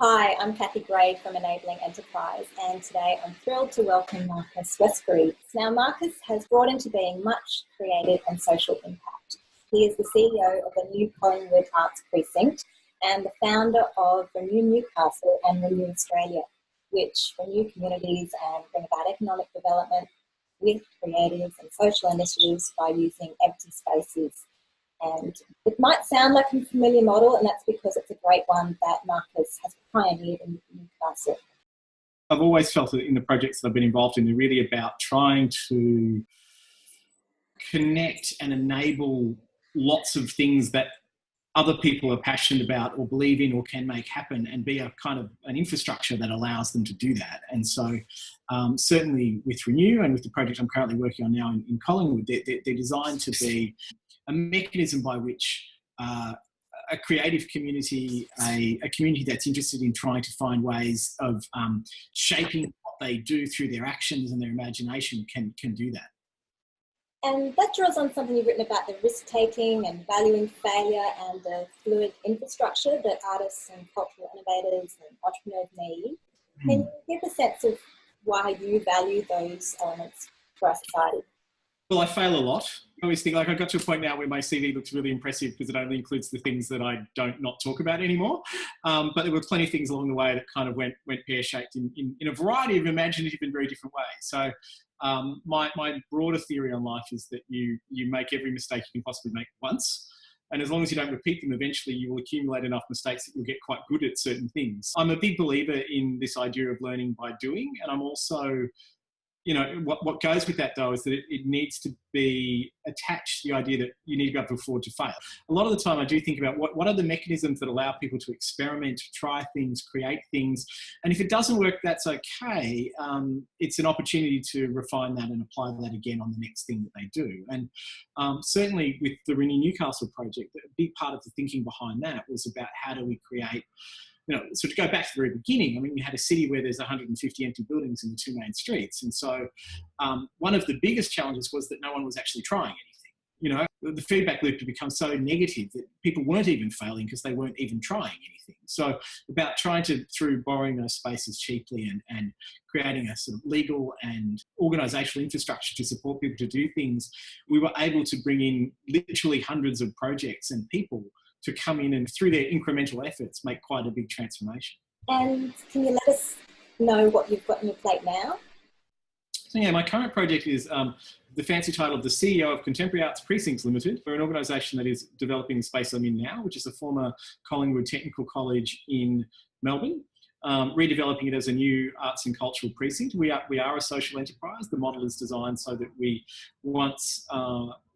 Hi, I'm Kathryn Gray from Enabling Enterprise, and today I'm thrilled to welcome Marcus Westbury. Now, Marcus has brought into being much creative and social impact. He is the CEO of the New Collingwood Arts Precinct and the founder of Renew Newcastle and Renew Australia, which renew communities and bring about economic development with creatives and social initiatives by using empty spaces. And it might sound like a familiar model, and that's because it's a great one that Marcus has pioneered in Newcastle. I've always felt that in the projects that I've been involved in, they're really about trying to connect and enable lots of things that other people are passionate about or believe in or can make happen, and be a kind of an infrastructure that allows them to do that. And so certainly with Renew and with the project I'm currently working on now in Collingwood, they're designed to be a mechanism by which a creative community, a community that's interested in trying to find ways of shaping what they do through their actions and their imagination can do that. And that draws on something you've written about, the risk-taking and valuing failure and the fluid infrastructure that artists and cultural innovators and entrepreneurs need. Can you give a sense of why you value those elements for our society? Well, I fail a lot. I always think, like, I got to a point now where my CV looks really impressive because it only includes the things that I don't not talk about anymore. But there were plenty of things along the way that kind of went pear-shaped in a variety of imaginative and very different ways. So my broader theory on life is that you make every mistake you can possibly make once. And as long as you don't repeat them, eventually you will accumulate enough mistakes that you'll get quite good at certain things. I'm a big believer in this idea of learning by doing. And I'm also, what goes with that, though, is that it needs to be attached to the idea that you need to be able to afford to fail. A lot of the time I do think about what are the mechanisms that allow people to experiment, try things, create things. And if it doesn't work, that's okay. It's an opportunity to refine that and apply that again on the next thing that they do. And certainly with the Renew Newcastle project, a big part of the thinking behind that was about how do we create, so to go back to the very beginning, I mean, we had a city where there's 150 empty buildings in the two main streets. And so one of the biggest challenges was that no one was actually trying anything. The feedback loop had become so negative that people weren't even failing because they weren't even trying anything. So about trying to, through borrowing those spaces cheaply and creating a sort of legal and organisational infrastructure to support people to do things, we were able to bring in literally hundreds of projects and people to come in and through their incremental efforts make quite a big transformation. And can you let us know what you've got on your plate now? So yeah, my current project is the fancy title of the CEO of Contemporary Arts Precincts Limited. We're an organisation that is developing the space I'm in now, which is a former Collingwood Technical College in Melbourne, redeveloping it as a new arts and cultural precinct. We are a social enterprise. The model is designed so that once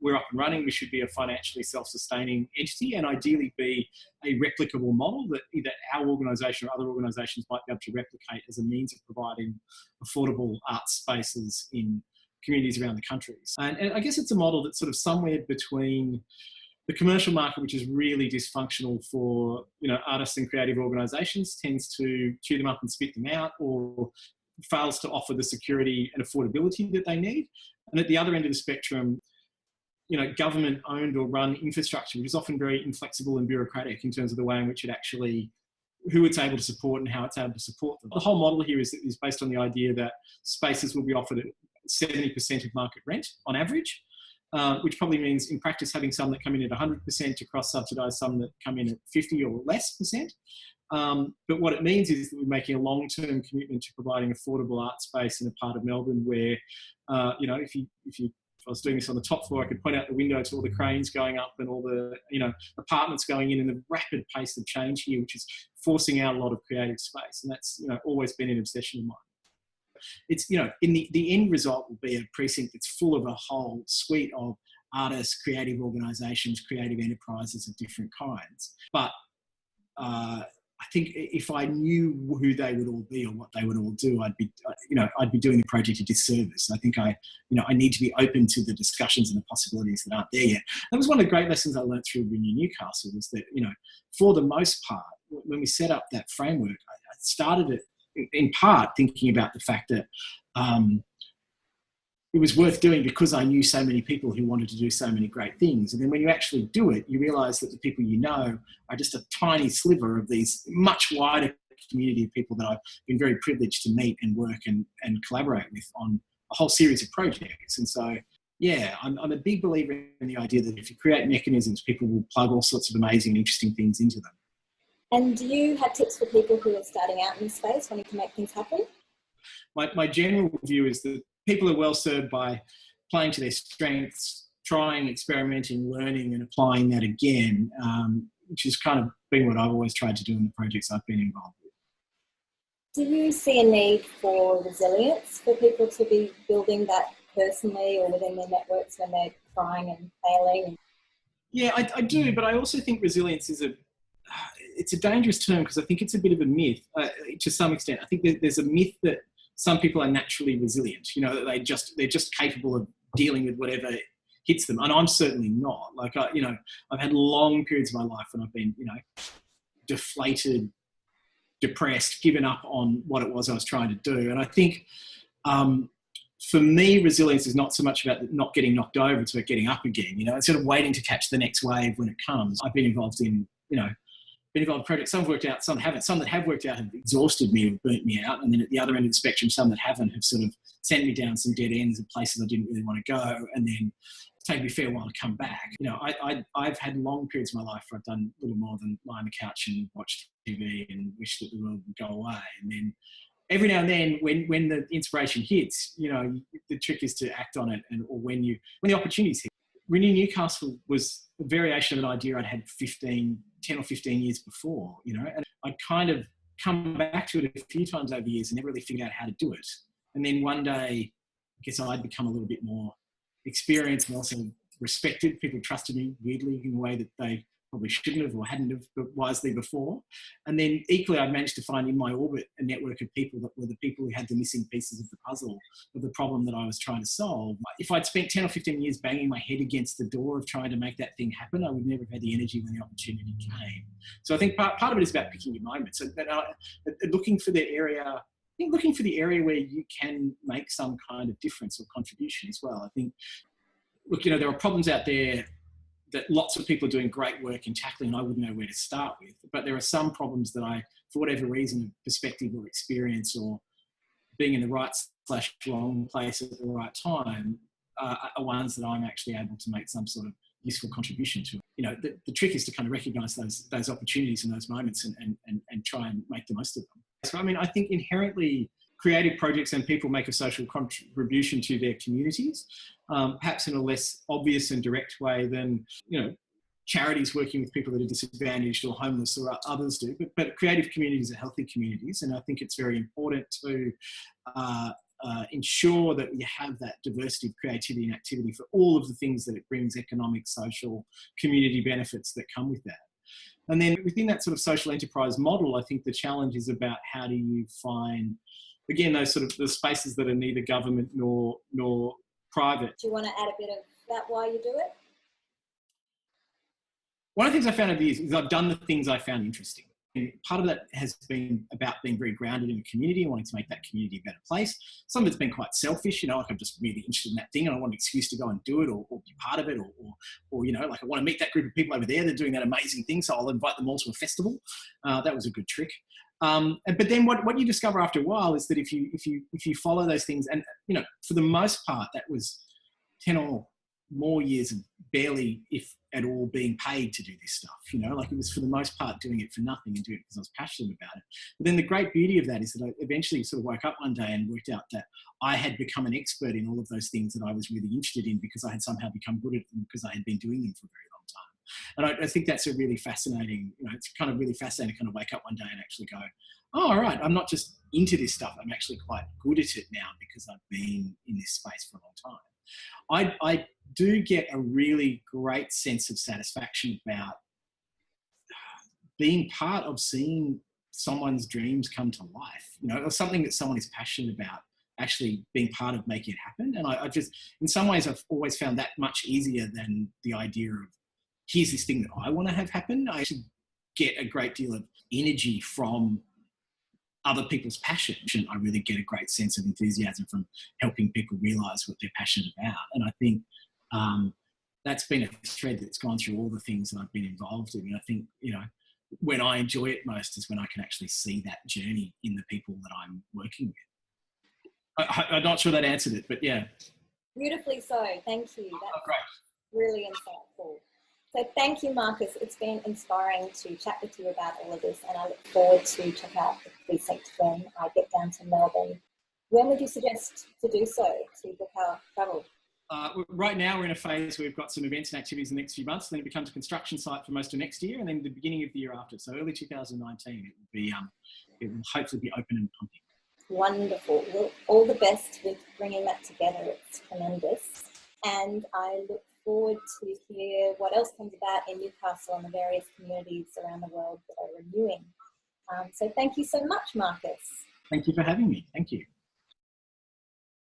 we're up and running, we should be a financially self-sustaining entity and ideally be a replicable model that either our organisation or other organisations might be able to replicate as a means of providing affordable arts spaces in communities around the country. And I guess it's a model that's sort of somewhere between the commercial market, which is really dysfunctional for artists and creative organisations, tends to chew them up and spit them out, or fails to offer the security and affordability that they need. And at the other end of the spectrum, government-owned or run infrastructure, which is often very inflexible and bureaucratic in terms of the way in which who it's able to support and how it's able to support them. The whole model here is based on the idea that spaces will be offered at 70% of market rent on average, which probably means in practice having some that come in at 100% to cross-subsidise some that come in at 50 or less percent. But what it means is that we're making a long-term commitment to providing affordable art space in a part of Melbourne where, if I was doing this on the top floor, I could point out the window to all the cranes going up and all the, apartments going in, and the rapid pace of change here, which is forcing out a lot of creative space. And that's, always been an obsession of mine. It's, in the end result will be a precinct that's full of a whole suite of artists, creative organisations, creative enterprises of different kinds. But I think if I knew who they would all be or what they would all do, I'd be doing the project a disservice. I think I need to be open to the discussions and the possibilities that aren't there yet. That was one of the great lessons I learned through Renew Newcastle, was that, for the most part, when we set up that framework, I started it in part thinking about the fact that it was worth doing because I knew so many people who wanted to do so many great things. And then when you actually do it, you realise that the people are just a tiny sliver of these much wider community of people that I've been very privileged to meet and work and collaborate with on a whole series of projects. And so, yeah, I'm a big believer in the idea that if you create mechanisms, people will plug all sorts of amazing, interesting things into them. And do you have tips for people who are starting out in this space, wanting to make things happen? My general view is that people are well served by playing to their strengths, trying, experimenting, learning and applying that again, which has kind of been what I've always tried to do in the projects I've been involved with. Do you see a need for resilience for people to be building that personally or within their networks when they're trying and failing? Yeah, I do, but I also think resilience is it's a dangerous term because I think it's a bit of a myth to some extent. I think there's a myth that some people are naturally resilient, you know, that they're just capable of dealing with whatever hits them. And I'm certainly not. Like, I've had long periods of my life when I've been, deflated, depressed, given up on what it was I was trying to do. And I think for me, resilience is not so much about not getting knocked over, it's about getting up again, instead of waiting to catch the next wave when it comes. I've been involved in, projects. Some have worked out, some haven't. Some that have worked out have exhausted me or burnt me out. And then at the other end of the spectrum, some that haven't have sort of sent me down some dead ends of places I didn't really want to go. And then it's taken me a fair while to come back. I've had long periods of my life where I've done little more than lie on the couch and watch TV and wish that the world would go away. And then every now and then when the inspiration hits, the trick is to act on it or when the opportunities hit. Renew Newcastle was a variation of an idea I'd had 10 or 15 years before, and I'd kind of come back to it a few times over the years and never really figured out how to do it. And then one day, I guess I'd become a little bit more experienced and also respected. People trusted me weirdly in a way that they probably shouldn't have or hadn't have wisely before. And then equally, I managed to find in my orbit a network of people that were the people who had the missing pieces of the puzzle of the problem that I was trying to solve. If I'd spent 10 or 15 years banging my head against the door of trying to make that thing happen, I would never have had the energy when the opportunity came. So I think part of it is about picking your moments and looking for the area where you can make some kind of difference or contribution as well. I think, there are problems out there that lots of people are doing great work in tackling, and I wouldn't know where to start with. But there are some problems that I, for whatever reason, perspective or experience or being in the right/wrong place at the right time, are ones that I'm actually able to make some sort of useful contribution to. The trick is to kind of recognise those opportunities and those moments and try and make the most of them. So, I think inherently creative projects and people make a social contribution to their communities, perhaps in a less obvious and direct way than, charities working with people that are disadvantaged or homeless or others do. But creative communities are healthy communities. And I think it's very important to ensure that we have that diversity of creativity and activity for all of the things that it brings, economic, social, community benefits that come with that. And then within that sort of social enterprise model, I think the challenge is about how do you find, again, those sort of the spaces that are neither government nor private. Do you want to add a bit of that why you do it? One of the things I found over the years is I've done the things I found interesting. And part of that has been about being very grounded in a community and wanting to make that community a better place. Some of it's been quite selfish, like I'm just really interested in that thing and I want an excuse to go and do it or be part of it or like I want to meet that group of people over there that are doing that amazing thing, so I'll invite them all to a festival. That was a good trick. But then what you discover after a while is that if you follow those things, and for the most part that was 10 or more years of barely, if at all, being paid to do this stuff. Like it was for the most part doing it for nothing and doing it because I was passionate about it. But then the great beauty of that is that I eventually sort of woke up one day and worked out that I had become an expert in all of those things that I was really interested in because I had somehow become good at them because I had been doing them for a very long time. And I think that's a really fascinating, it's kind of really fascinating to kind of wake up one day and actually go, oh, all right, I'm not just into this stuff. I'm actually quite good at it now because I've been in this space for a long time. I do get a really great sense of satisfaction about being part of seeing someone's dreams come to life, or something that someone is passionate about, actually being part of making it happen. And I just, in some ways, I've always found that much easier than the idea of, here's this thing that I want to have happen. I actually get a great deal of energy from other people's passion. I really get a great sense of enthusiasm from helping people realise what they're passionate about. And I think that's been a thread that's gone through all the things that I've been involved in. And I think, when I enjoy it most is when I can actually see that journey in the people that I'm working with. I'm not sure that answered it, but yeah. Beautifully so. Thank you. That's great. Really insightful. So thank you, Marcus. It's been inspiring to chat with you about all of this, and I look forward to check out the Precinct when I get down to Melbourne. When would you suggest to do so to book our travel? Right now we're in a phase where we've got some events and activities in the next few months, then it becomes a construction site for most of next year, and then the beginning of the year after. So early 2019, it will be, it will hopefully be open and pumping. Wonderful. Well, all the best with bringing that together. It's tremendous. And I look forward to hear what else comes about in Newcastle and the various communities around the world that are renewing. So thank you so much, Marcus. Thank you for having me. Thank you.